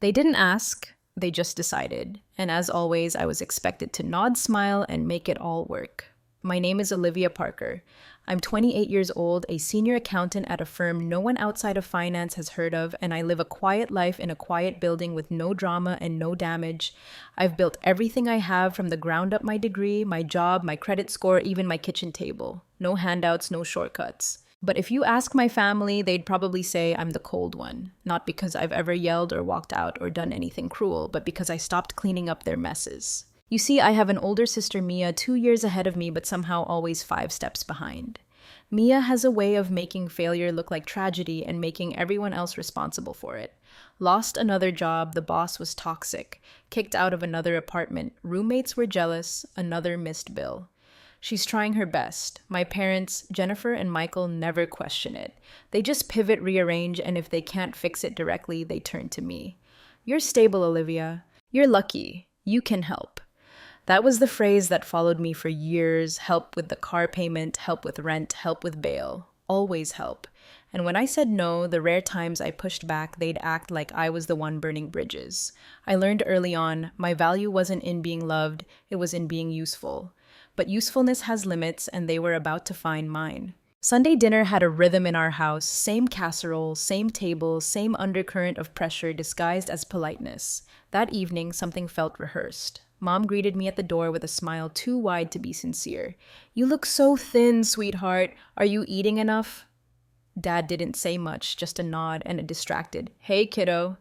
They didn't ask, they just decided. And as always, I was expected to nod, smile, and make it all work. My name is Olivia Parker. I'm 28 years old, a senior accountant at a firm no one outside of finance has heard of, and I live a quiet life in a quiet building with no drama and no damage. I've built everything I have from the ground up: my degree, my job, my credit score, even my kitchen table. No handouts, no shortcuts. But if you ask my family, they'd probably say I'm the cold one. Not because I've ever yelled or walked out or done anything cruel, but because I stopped cleaning up their messes. You see, I have an older sister, Mia, 2 years ahead of me, but somehow always 5 steps behind. Mia has a way of making failure look like tragedy and making everyone else responsible for it. Lost another job, the boss was toxic. Kicked out of another apartment, roommates were jealous, another missed bill. She's trying her best. My parents, Jennifer and Michael, never question it. They just pivot, rearrange, and if they can't fix it directly, they turn to me. You're stable, Olivia. You're lucky. You can help. That was the phrase that followed me for years: help with the car payment, help with rent, help with bail. Always help. And when I said no, the rare times I pushed back, they'd act like I was the one burning bridges. I learned early on, my value wasn't in being loved, it was in being useful. But usefulness has limits, and they were about to find mine. Sunday dinner had a rhythm in our house: same casserole, same table, same undercurrent of pressure disguised as politeness. That evening, something felt rehearsed. Mom greeted me at the door with a smile too wide to be sincere. "You look so thin, sweetheart. Are you eating enough?" Dad didn't say much, just a nod and a distracted, "Hey, kiddo."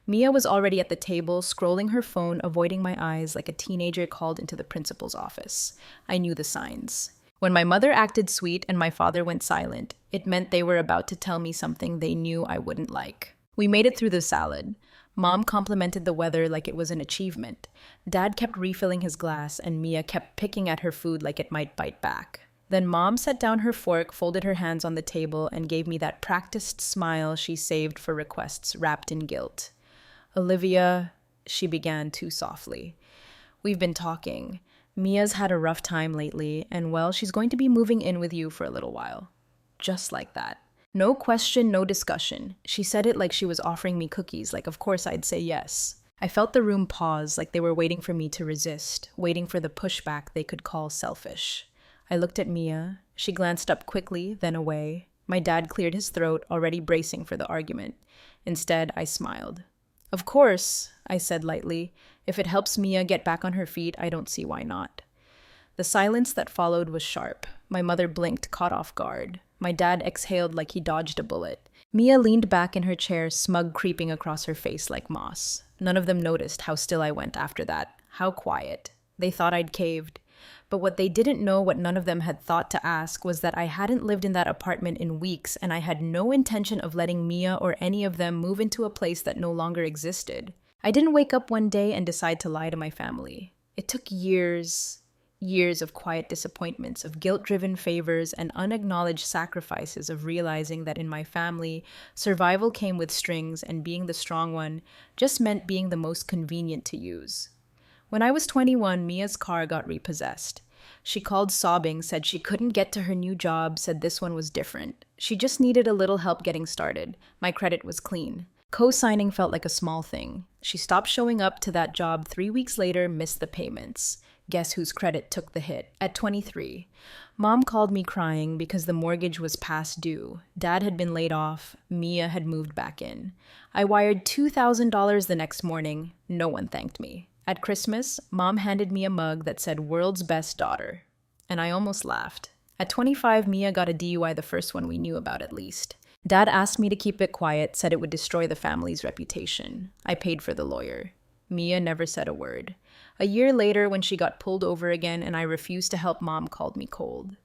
Mia was already at the table, scrolling her phone, avoiding my eyes like a teenager called into the principal's office. I knew the signs. When my mother acted sweet and my father went silent, it meant they were about to tell me something they knew I wouldn't like. We made it through the salad. Mom complimented the weather like it was an achievement. Dad kept refilling his glass, and Mia kept picking at her food like it might bite back. Then Mom set down her fork, folded her hands on the table, and gave me that practiced smile she saved for requests wrapped in guilt. "Olivia," she began too softly. "We've been talking. Mia's had a rough time lately, and well, she's going to be moving in with you for a little while." Just like that. No question, no discussion. She said it like she was offering me cookies, like of course I'd say yes. I felt the room pause, like they were waiting for me to resist, waiting for the pushback they could call selfish. I looked at Mia. She glanced up quickly, then away. My dad cleared his throat, already bracing for the argument. Instead, I smiled. "Of course," I said lightly. "If it helps Mia get back on her feet, I don't see why not." The silence that followed was sharp. My mother blinked, caught off guard. My dad exhaled like he dodged a bullet. Mia leaned back in her chair, smug creeping across her face like moss. None of them noticed how still I went after that. How quiet. They thought I'd caved. But what they didn't know, what none of them had thought to ask, was that I hadn't lived in that apartment in weeks, and I had no intention of letting Mia or any of them move into a place that no longer existed. I didn't wake up one day and decide to lie to my family. It took years of quiet disappointments, of guilt-driven favors, and unacknowledged sacrifices of realizing that in my family, survival came with strings, and being the strong one just meant being the most convenient to use. When I was 21, Mia's car got repossessed. She called sobbing, said she couldn't get to her new job, said this one was different. She just needed a little help getting started. My credit was clean. Co-signing felt like a small thing. She stopped showing up to that job 3 weeks later, missed the payments. Guess whose credit took the hit? At 23. Mom called me crying because the mortgage was past due. Dad had been laid off. Mia had moved back in. I wired $2,000 the next morning. No one thanked me. At Christmas, Mom handed me a mug that said "World's Best Daughter." And I almost laughed. At 25, Mia got a DUI, the first one we knew about at least. Dad asked me to keep it quiet, said it would destroy the family's reputation. I paid for the lawyer. Mia never said a word. A year later, when she got pulled over again and I refused to help, Mom called me cold.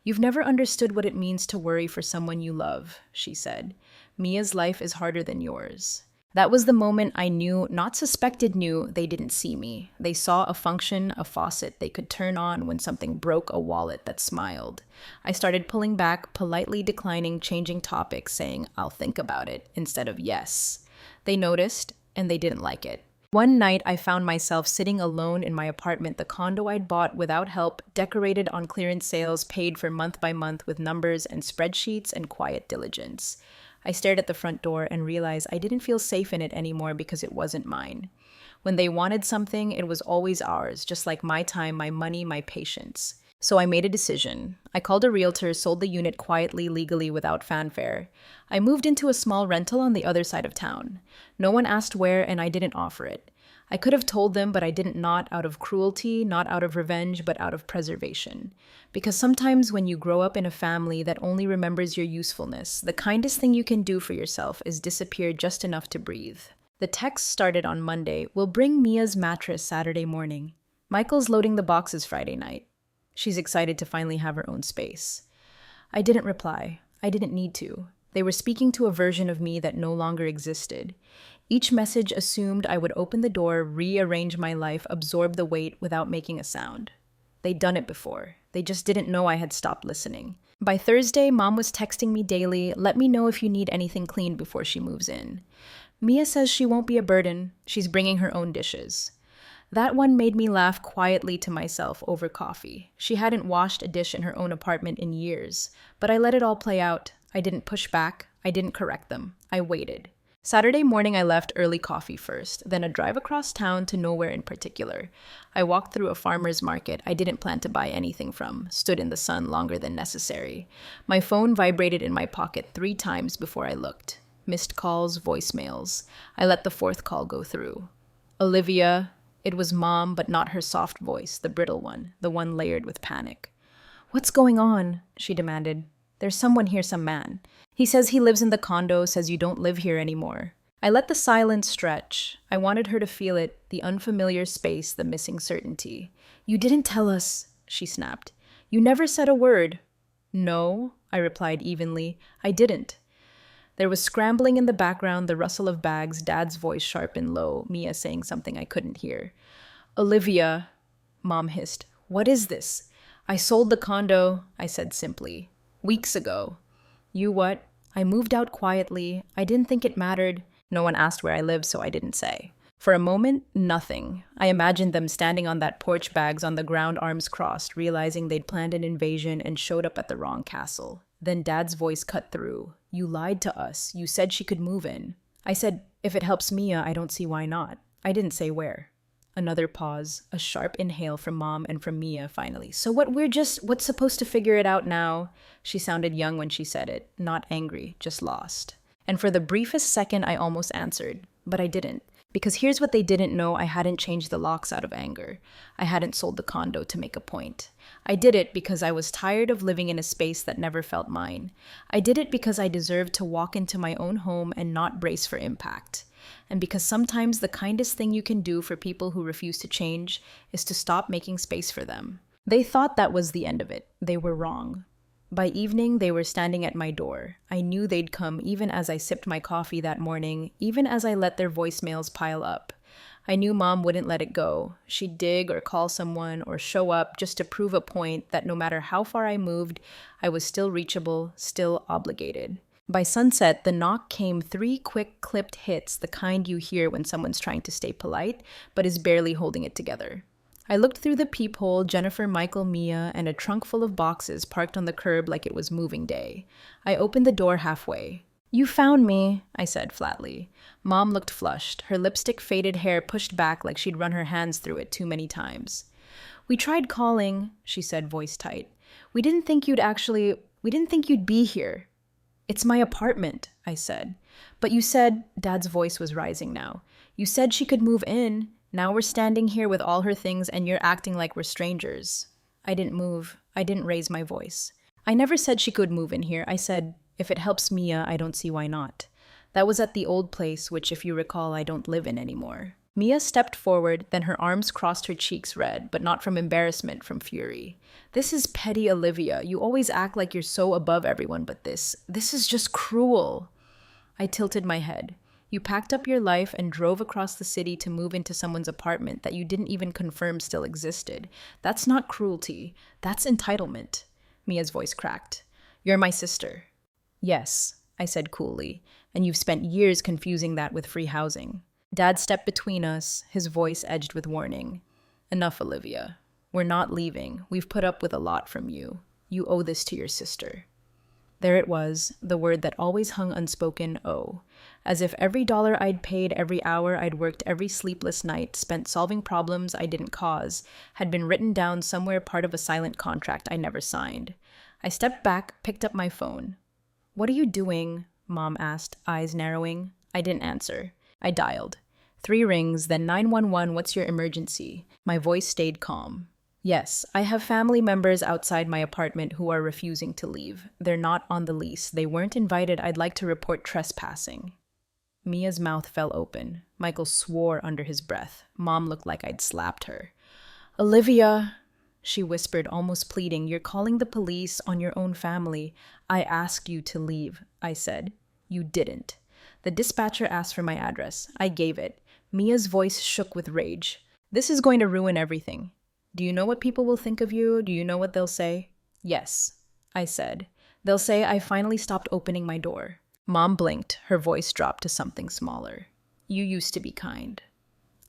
"You've never understood what it means to worry for someone you love," she said. "Mia's life is harder than yours." That was the moment I knew, not suspected knew, they didn't see me. They saw a function, a faucet they could turn on when something broke, a wallet that smiled. I started pulling back, politely declining, changing topics, saying, "I'll think about it," instead of yes. They noticed, and they didn't like it. One night, I found myself sitting alone in my apartment, the condo I'd bought without help, decorated on clearance sales, paid for month by month with numbers and spreadsheets and quiet diligence. I stared at the front door and realized I didn't feel safe in it anymore because it wasn't mine. When they wanted something, it was always ours, just like my time, my money, my patience. So I made a decision. I called a realtor, sold the unit quietly, legally, without fanfare. I moved into a small rental on the other side of town. No one asked where, and I didn't offer it. I could have told them, but I didn't, not out of cruelty, not out of revenge, but out of preservation. Because sometimes when you grow up in a family that only remembers your usefulness, the kindest thing you can do for yourself is disappear just enough to breathe. The text started on Monday. We'll bring Mia's mattress Saturday morning. Michael's loading the boxes Friday night. She's excited to finally have her own space. I didn't reply. I didn't need to. They were speaking to a version of me that no longer existed. Each message assumed I would open the door, rearrange my life, absorb the weight without making a sound. They'd done it before. They just didn't know I had stopped listening. By Thursday, Mom was texting me daily, let me know if you need anything cleaned before she moves in. Mia says she won't be a burden. She's bringing her own dishes. That one made me laugh quietly to myself over coffee. She hadn't washed a dish in her own apartment in years, but I let it all play out. I didn't push back. I didn't correct them. I waited. Saturday morning, I left early coffee first, then a drive across town to nowhere in particular. I walked through a farmer's market I didn't plan to buy anything from, stood in the sun longer than necessary. My phone vibrated in my pocket 3 times before I looked. Missed calls, voicemails. I let the 4th call go through. Olivia. It was Mom, but not her soft voice, the brittle one, the one layered with panic. "What's going on?" she demanded. "There's someone here, some man. He says he lives in the condo, says you don't live here anymore." I let the silence stretch. I wanted her to feel it, the unfamiliar space, the missing certainty. "You didn't tell us," she snapped. "You never said a word." "No," I replied evenly. "I didn't." There was scrambling in the background, the rustle of bags, Dad's voice sharp and low, Mia saying something I couldn't hear. "Olivia," Mom hissed. "What is this?" "I sold the condo," I said simply. "Weeks ago." "You what?" "I moved out quietly. I didn't think it mattered." No one asked where I lived, so I didn't say. For a moment, nothing. I imagined them standing on that porch, bags on the ground, arms crossed, realizing they'd planned an invasion and showed up at the wrong castle. Then Dad's voice cut through. "You lied to us. You said she could move in." I said, "If it helps Mia, I don't see why not." I didn't say where. Another pause, a sharp inhale from Mom and from Mia finally. "So what's supposed to figure it out now?" She sounded young when she said it, not angry, just lost. And for the briefest second, I almost answered, but I didn't. Because here's what they didn't know: I hadn't changed the locks out of anger. I hadn't sold the condo to make a point. I did it because I was tired of living in a space that never felt mine. I did it because I deserved to walk into my own home and not brace for impact. And because sometimes the kindest thing you can do for people who refuse to change is to stop making space for them. They thought that was the end of it. They were wrong. By evening, they were standing at my door. I knew they'd come even as I sipped my coffee that morning, even as I let their voicemails pile up. I knew Mom wouldn't let it go. She'd dig or call someone or show up just to prove a point that no matter how far I moved, I was still reachable, still obligated. By sunset, the knock came 3 quick clipped hits, the kind you hear when someone's trying to stay polite, but is barely holding it together. I looked through the peephole, Jennifer, Michael, Mia, and a trunk full of boxes parked on the curb like it was moving day. I opened the door halfway. "You found me," I said flatly. Mom looked flushed, her lipstick-faded hair pushed back like she'd run her hands through it too many times. "We tried calling," she said, voice tight. We didn't think you'd be here." "It's my apartment," I said. "But you said," Dad's voice was rising now, "you said she could move in. Now we're standing here with all her things and you're acting like we're strangers." I didn't move. I didn't raise my voice. "I never said she could move in here. I said, if it helps Mia, I don't see why not." That was at the old place, which, if you recall, I don't live in anymore. Mia stepped forward, then her arms crossed, her cheeks red, but not from embarrassment, from fury. "This is petty, Olivia. You always act like you're so above everyone, but this is just cruel." I tilted my head. "You packed up your life and drove across the city to move into someone's apartment that you didn't even confirm still existed. That's not cruelty. That's entitlement." Mia's voice cracked. "You're my sister." "Yes," I said coolly, "and you've spent years confusing that with free housing." Dad stepped between us, his voice edged with warning. "Enough, Olivia. We're not leaving. We've put up with a lot from you. You owe this to your sister." There it was, the word that always hung unspoken, oh. As if every dollar I'd paid, every hour I'd worked, every sleepless night spent solving problems I didn't cause, had been written down somewhere part of a silent contract I never signed. I stepped back, picked up my phone. "What are you doing?" Mom asked, eyes narrowing. I didn't answer. I dialed. 3 rings, then 911, what's your emergency? My voice stayed calm. Yes, I have family members outside my apartment who are refusing to leave. They're not on the lease. They weren't invited. I'd like to report trespassing. Mia's mouth fell open. Michael swore under his breath. Mom looked like I'd slapped her. "Olivia," she whispered, almost pleading, "you're calling the police on your own family. I asked you to leave," I said. "You didn't." The dispatcher asked for my address. I gave it. Mia's voice shook with rage. "This is going to ruin everything. Do you know what people will think of you? Do you know what they'll say?" "Yes," I said. "They'll say I finally stopped opening my door." Mom blinked. Her voice dropped to something smaller. "You used to be kind."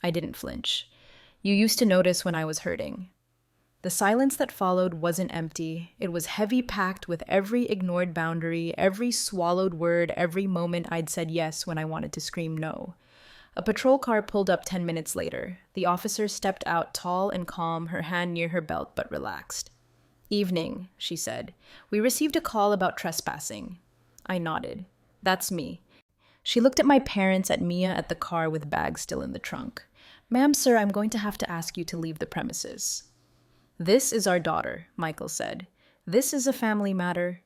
I didn't flinch. "You used to notice when I was hurting." The silence that followed wasn't empty. It was heavy packed with every ignored boundary, every swallowed word, every moment I'd said yes when I wanted to scream no. A patrol car pulled up 10 minutes later. The officer stepped out tall and calm, her hand near her belt but relaxed. "Evening," she said. "We received a call about trespassing." I nodded. "That's me." She looked at my parents, at Mia, at the car with bags still in the trunk. "Ma'am, sir, I'm going to have to ask you to leave the premises." "This is our daughter," Michael said. "This is a family matter."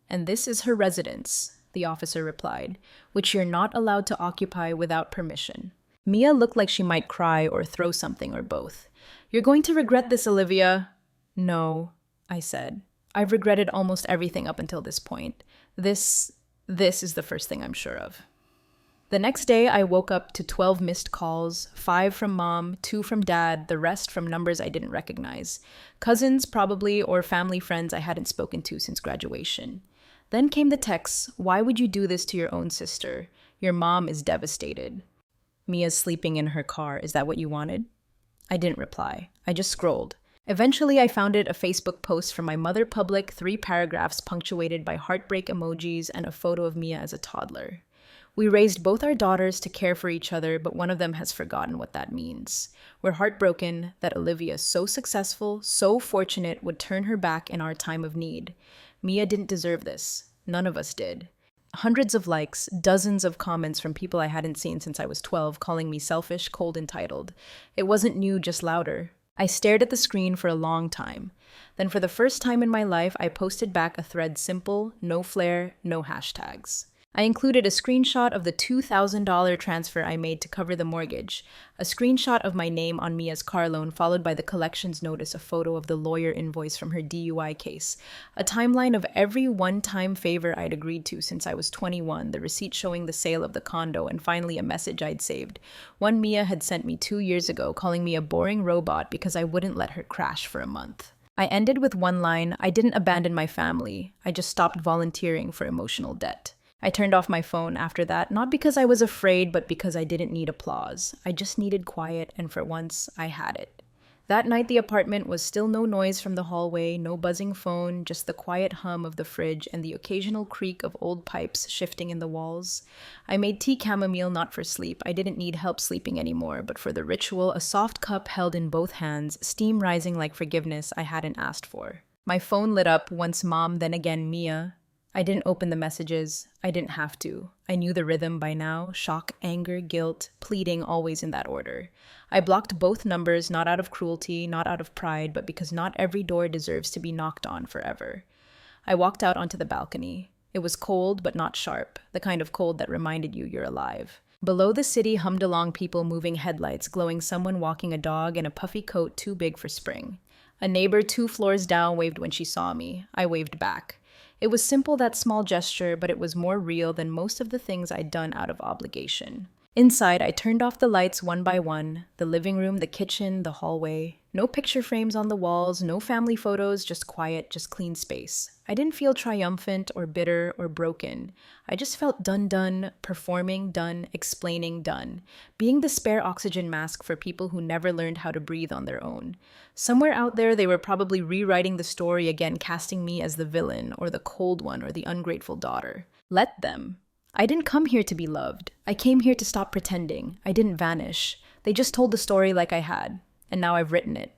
"And this is her residence," the officer replied, "which you're not allowed to occupy without permission." Mia looked like she might cry or throw something or both. "You're going to regret this, Olivia." "No," I said. "I've regretted almost everything up until this point. This is the first thing I'm sure of." The next day, I woke up to 12 missed calls, 5 from Mom, 2 from Dad, the rest from numbers I didn't recognize. Cousins, probably, or family friends I hadn't spoken to since graduation. Then came the texts, "Why would you do this to your own sister? Your mom is devastated." "Mia's sleeping in her car. Is that what you wanted?" I didn't reply. I just scrolled. Eventually, I found a Facebook post from my mother public, 3 paragraphs punctuated by heartbreak emojis and a photo of Mia as a toddler. "We raised both our daughters to care for each other, but one of them has forgotten what that means. We're heartbroken that Olivia, so successful, so fortunate, would turn her back in our time of need. Mia didn't deserve this. None of us did." Hundreds of likes, dozens of comments from people I hadn't seen since I was 12, calling me selfish, cold, entitled. It wasn't new, just louder. I stared at the screen for a long time. Then for the first time in my life, I posted back a thread simple, no flair, no hashtags. I included a screenshot of the $2,000 transfer I made to cover the mortgage, a screenshot of my name on Mia's car loan, followed by the collections notice, a photo of the lawyer invoice from her DUI case, a timeline of every one-time favor I'd agreed to since I was 21, the receipt showing the sale of the condo, and finally a message I'd saved. One Mia had sent me 2 years ago, calling me a boring robot because I wouldn't let her crash for a month. I ended with one line, "I didn't abandon my family. I just stopped volunteering for emotional debt." I turned off my phone after that, not because I was afraid, but because I didn't need applause. I just needed quiet, and for once, I had it. That night, the apartment was still no noise from the hallway, no buzzing phone, just the quiet hum of the fridge and the occasional creak of old pipes shifting in the walls. I made tea chamomile not for sleep. I didn't need help sleeping anymore, but for the ritual, a soft cup held in both hands, steam rising like forgiveness I hadn't asked for. My phone lit up, once Mom, then again Mia. I didn't open the messages. I didn't have to. I knew the rhythm by now. Shock, anger, guilt, pleading, always in that order. I blocked both numbers, not out of cruelty, not out of pride, but because not every door deserves to be knocked on forever. I walked out onto the balcony. It was cold, but not sharp, the kind of cold that reminded you you're alive. Below the city hummed along people moving headlights, glowing someone walking a dog in a puffy coat too big for spring. A neighbor 2 floors down waved when she saw me. I waved back. It was simple, that small gesture, but it was more real than most of the things I'd done out of obligation. Inside, I turned off the lights one by one, the living room, the kitchen, the hallway. No picture frames on the walls, no family photos, just quiet, just clean space. I didn't feel triumphant or bitter or broken. I just felt done, performing done, explaining done, being the spare oxygen mask for people who never learned how to breathe on their own. Somewhere out there, they were probably rewriting the story again, casting me as the villain or the cold one or the ungrateful daughter. Let them. I didn't come here to be loved. I came here to stop pretending. I didn't vanish. They just told the story like I had, and now I've written it.